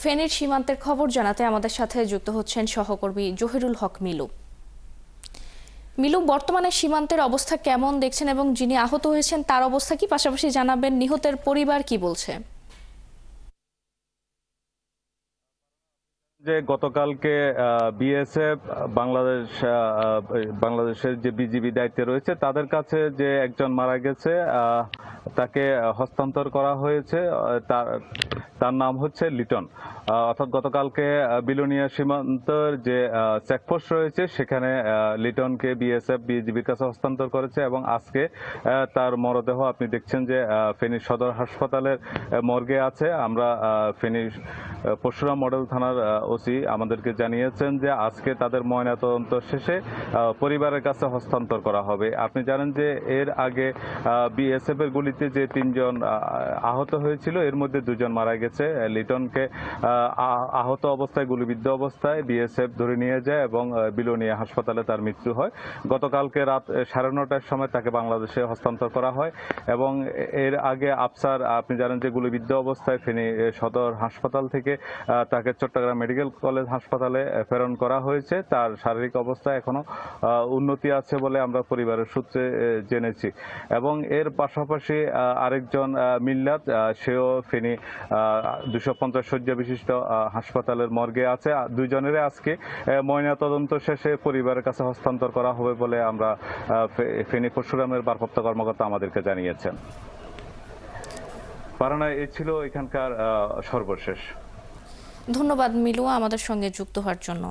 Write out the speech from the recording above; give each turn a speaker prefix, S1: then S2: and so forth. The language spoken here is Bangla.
S1: ফেনীর সীমান্তের খবর জানাতে আমাদের সাথে যুক্ত হচ্ছেন সহকর্মী জহিরুল হক মিলু। মিলু, বর্তমানে সীমান্তের অবস্থা কেমন দেখছেন এবং যিনি আহত হয়েছেন তার অবস্থা কি? পাশাপাশি জানাবেন নিহতের পরিবার কি বলছে।
S2: যে গতকালকে বিএসএফ বাংলাদেশের যে বিজিবি দায়িত্বে রয়েছে তাদের কাছে যে একজন মারা গেছে তাকে হস্তান্তর করা হয়েছে। তার তার নাম হচ্ছে লিটন। অর্থাৎ গতকালকে বিলোনিয়া সীমান্তের যে চেকপোস্ট রয়েছে সেখানে লিটনকে বিএসএফ বিজিবির কাছে হস্তান্তর করেছে এবং আজকে তার মরদেহ আপনি দেখছেন যে ফেনী সদর হাসপাতালের মর্গে আছে। আমরা ফেনী পরশুরাম মডেল থানার ওসি আমাদেরকে জানিয়েছেন যে আজকে তাদের ময়নাতদন্ত শেষে পরিবারের কাছে হস্তান্তর করা হবে। আপনি জানেন যে এর আগে বিএসএফ এর গুলিতে যে তিনজন আহত হয়েছিল এর মধ্যে দুজন মারা গেছে। লিটনকে আহত অবস্থায় গুলিবিদ্ধ অবস্থায় বিএসএফ ধরে নিয়ে যায় এবং বিলোনিয়া হাসপাতালে তার মৃত্যু হয়। গতকালকে রাত 9:30টার সময় তাকে বাংলাদেশে হস্তান্তর করা হয় এবং এর আগে আফসার আপনি জানেন যে গুলিবিদ্ধ অবস্থায় ফেনী সদর হাসপাতাল থেকে তাকে চট্টগ্রাম মেডিকেল কলেজ হাসপাতালে প্রেরণ করা হয়েছে। তার শারীরিক অবস্থা এখনো উন্নতি আছে বলে আমরা পরিবারের সূত্রে জেনেছি এবং এর পাশাপাশি আরেকজন মিল্লাত, সেও ফেনী 250 শয্যা বিশিষ্ট হাসপাতালের মর্গে আছে। দুইজনেরই আজকে ময়নাতদন্ত শেষে পরিবারের কাছে হস্তান্তর করা হবে বলে আমরা ফেনী পরশুরামের ভারপ্রাপ্ত কর্মকর্তা আমাদেরকে জানিয়েছেন। পারানা, এই ছিল এখানকার সর্বশেষ।
S1: ধন্যবাদ মিলু আমাদের সঙ্গে যুক্ত হওয়ার জন্য।